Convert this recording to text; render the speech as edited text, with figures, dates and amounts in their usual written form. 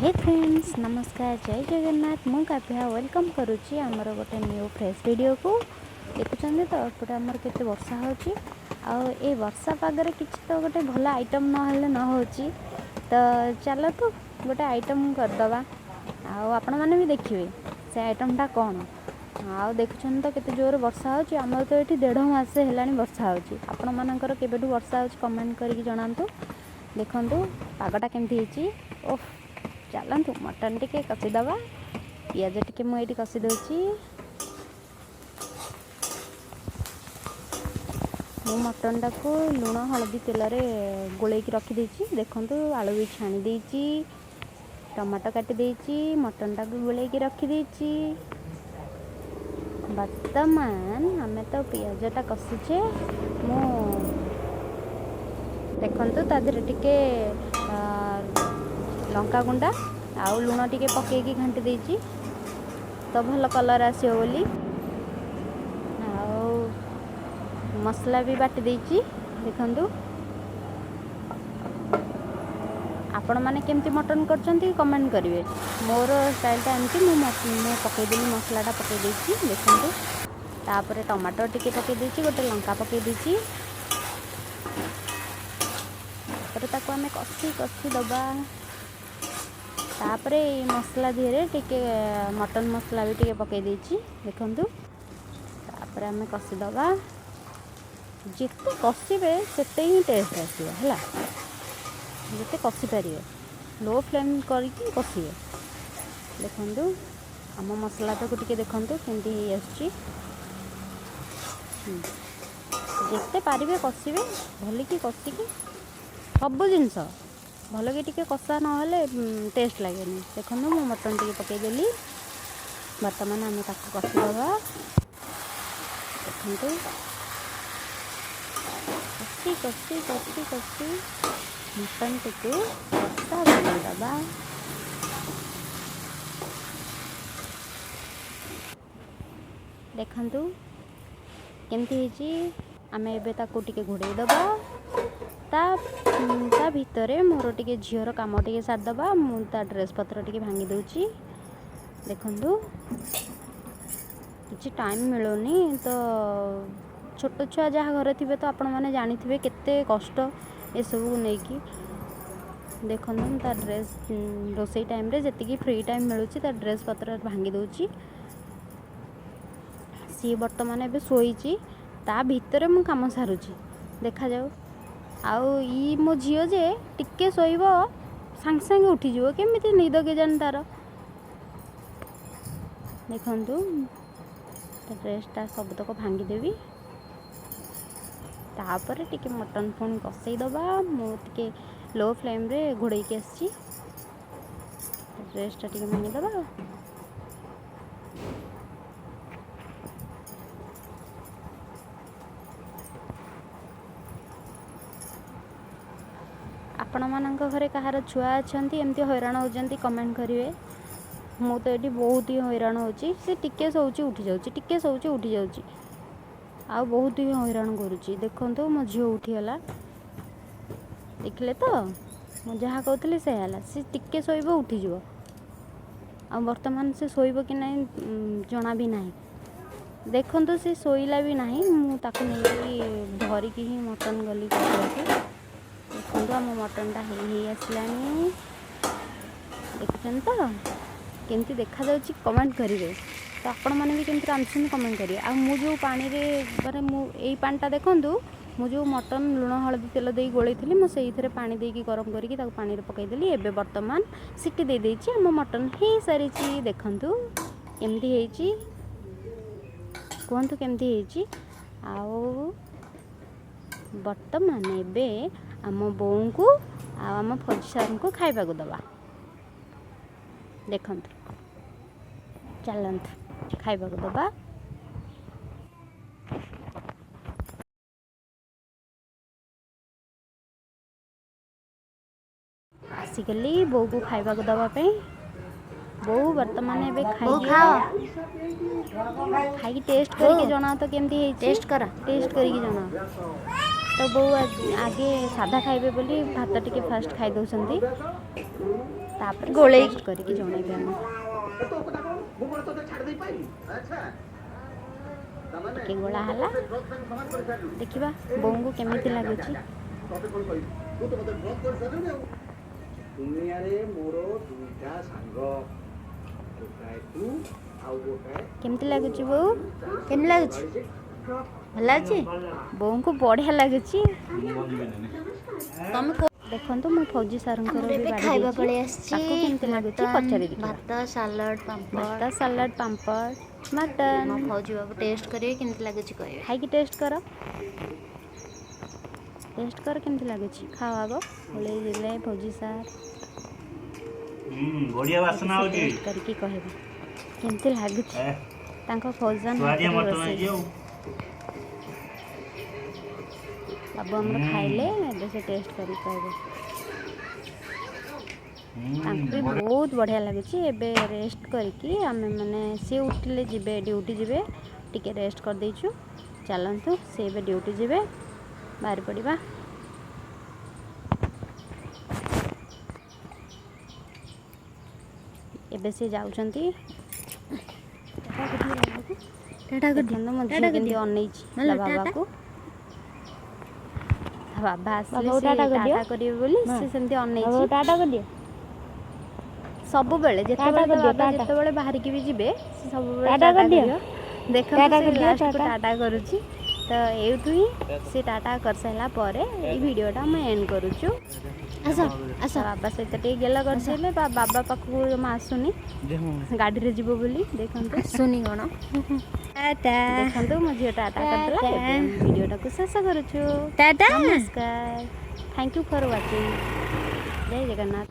हे friends नमस्कार जय जगन्नाथ मु काव्या वेलकम करुच्ची आमर गोटे न्यू फ्रेश वीडियो को देखुं तो एपटे आमर केते वर्षा होची आउ ए वर्षा पागरे किछि तो गोटे भल आइटम नहेले न होची तो चलो तो गोटे आइटम करदवा आउ आपण माने भी देखिए से आइटमटा कौन आउ देखुं तो केते जोर वर्षा होची आमर तो एठी 1.5 मास हेलानी वर्षा होची आपण मानकर केबेटू वर्षा होची कमेंट करके जणांतु देखंतु पागटा केमती हेची ओह चलतु मटन टिके कषिदबा पियाज टिके मुझे कषि दूची मु मटन टाक लुण हलदी तेल गोल रखी देखु आलू भी छाणी देची टमाटो काटी देची मटन टाक गोल रखी वर्तमान आम तो पियाजटा कषुचे मु देखु तादेह टिके लंका गुंडा आउ लुण टिके पकेकी घांटी देची तो भल कलर आसियो बोली आउ मसला भी बाटी देची देखंतु आपण माने केमती मटन करचंती कमेंट करिवे मोर स्टाइलटा एमती मु पकई देली मसलाटा पकई देची देखंतु तापर टमाटो टिके पकई देची गोटे लंका पकई देची तापर ताको हमें कसी कसी दबा तापरे मसला धीरे टिके मटन मसला भी टिके पकई देची देखंतु तापरे हमें कसीदबा जिते कषिबे सेते ही टेस्ट आसियो हैला जिते कषि पारिबे लो फ्लेम करके कषिबे देखंतु आम मसला तो टिके देखंतु केमती हे आछि जिते पारिबे कषिबे भलिकी कषिकी सब जिनस भल कि टिके कषा नहेले टेस्ट लगे देखो मु मटन टिके पकईदेली बर्तमान आम कषिदबा देखो कषि कषि कषि कषि मटन टिके कषा बनईदबा देखंतु केमती हेची आमे एबे ताको टिके घोड़े दबा ता भितरे मोर टिके झीवर काम टिके सारदबा मु ता ड्रेस पत्र टिके भांगी दूची देखंतु किछि टाइम मिलोनी तो छोट छुआ जहाँ घर थे तो आपण मैंने जानी थे केते कष्ट ये सब नहीं देखंतु ता ड्रेस रोसई टाइम रे जति फ्री टाइम मिलूची ता ड्रेस पत्र भांगी दूची सी बर्तमान एबे सोईची ता भितरे मु काम सारुची देखा जाऊ आउ ई मो झील जे टिके शोब सांगे सांगे उठीज केमी निद के जान तार देखंतु ड्रेसटा सबतक भांगीदेवी तापर टिके मटन पुणी कषईदबा मु टिके लो फ्लेम रे घोड़े की आसी ड्रेसटा टिके भांगीदबा आपण मानक घरे कहार छुआ अच्छा एमती हैरान होती कमेंट करेंगे मु तो ये बहुत ही हैरान होची से टिके शोची उठी जाऊँगी टिके शोची उठी जाऊँगी आ बहुत ही हैरान करुच्ची देखो मो झील उठीगला देखले तो मुझे जहाँ कहती से टिके शोब उठीज आ बर्तमान से शोब कि ना जना भी ना देखो से शोला भी ना मुझे नहीं धरिकी ही मटन गली देखो आम मटनटा आसलानी देखुं तो केमती देखा जाउची कमेंट करेंगे तो आपण मैंने भी केमती रांधुछन कमेंट करेंगे आ मु जो पानी रे माने मु एई पानीटा देखंतु मु जो मटन लुण हलदी तेल दे गोलई थी मुझे पानी देकी गरम करके पानी रे पकईदेली एबे बर्तमान सिटी दे देची आम मटन हो सारी देखंतु केमती हेची कहतु केमती हेची आउ बर्तमान एबे आम बोऊ को आम फौजी सार को खाइबा को दबा देखंतु चलंतु खाइबा को दबा आसिकली बोऊ को खाइबा को दबा पे बोऊ वर्तमान एबे खाई टेस्ट करके जना तो केमती टेस्ट करके जना तो बो आगे सादा खाइबे बोली भात टिके फास्ट खाई दउछंती तापर गोले टेस्ट करके जणेबे हम ଟିକେ ଗୋଳା ହେଲା ଦେଖିବା ବୋଉଙ୍କୁ କେମିତି ଲାଗୁଛି। କେମିତି ଲାଗୁଛି ବୋଉ? କେମିତି ଲାଗୁଛି? ଭଲ ଅଛି? ବୋଉଙ୍କୁ ବଢ଼ିଆ ଲାଗୁଛି। ତମେ ଦେଖନ୍ତୁ ମୁଁ ଫୌଜି ସାର୍ଙ୍କର ବି ଏବେ ବାଢ଼ି ଖାଇବା ଦେଇଛି। ପଳେଇ ଆସିଛି। ତାକୁ କେମିତି ଲାଗୁଛି ପଚାରି ଦେଖିବା। ଭାତ ସାଲାଡ଼ ପାମ୍ପଡ଼। ଭାତ ସାଲାଡ଼ ପାମ୍ପଡ଼ ମଟନ୍। ମୋ ଫୌଜି ବାବୁ ଟେଷ୍ଟ କରିବେ କେମିତି ଲାଗୁଛି କହିବେ। ଖାଇକି ଟେଷ୍ଟ କର କେମିତି ଲାଗୁଛି। ଖାଅ ଆଗ ଓହ୍ଲେଇ ଦେଲେ ଫୌଜି ସାର୍ ବଢ଼ିଆ ବାସ୍ନା ହଉଛି। ଟେଷ୍ଟ କରିକି କହିବେ କେମିତି ଲାଗୁଛି ତାଙ୍କ ଫୌଜନ ରୋଷେଇ। ବାବୁ ଆମର ଖାଇଲେ ଏବେ ସେ ଟେଷ୍ଟ କରିକି କହିବେ। ତାଙ୍କୁ ବି ବହୁତ ବଢ଼ିଆ ଲାଗୁଛି। ଏବେ ରେଷ୍ଟ କରିକି ଆମେ ମାନେ ସିଏ ଉଠିଲେ ଯିବେ ଡ୍ୟୁଟି ଯିବେ, ଟିକେ ରେଷ୍ଟ କରିଦେଇଛୁ। ଚାଲନ୍ତୁ ସେ ଏବେ ଡ୍ୟୁଟି ଯିବେ, ବାହାରି ପଡ଼ିବା। ଏବେ ସେ ଯାଉଛନ୍ତି। ଦେଖନ୍ତୁ ମୋ ଝିଅ କେମିତି ଅନେଇଛି ତା ବାବାକୁ। ତା ବାବା ଆସିଲେ ସେ ଟାଟା କରିବେ ବୋଲି ସେ ସେମିତି ଅନେଇଛି। ସବୁବେଳେ ଯେତେବେଳେ ତା ବାବା ଯେତେବେଳେ ବାହାରିକି ବି ଯିବେ ସେ ସବୁବେଳେ ଟାଟା କରିବ। ଦେଖନ୍ତୁ ସେ ଲାଷ୍ଟକୁ ଟାଟା କରୁଛି। ତ ଏଇଠୁ ହିଁ ସେ ଟାଟା କରିସାରିଲା ପରେ ଏଇ ଭିଡ଼ିଓଟା ଆମେ ଏଣ୍ଡ କରୁଛୁ। ତା ବାବା ସହିତ ଟିକେ ଗେଲ କରିଥିଲେ। ବାବା ପାଖକୁ ଜମା ଆସୁନି, ଗାଡ଼ିରେ ଯିବ ବୋଲି। ଦେଖନ୍ତୁ ଆସୁନି କ'ଣ? ଦେଖନ୍ତୁ ମୋ ଝିଅ ଟାଟା କରିଦେଲା। ଏବେ ଆମେ ଭିଡ଼ିଓଟାକୁ ଶେଷ କରୁଛୁ। ଟାଟା। ନମସ୍କାର। Thank you for watching. ଜୟ ଜଗନ୍ନାଥ।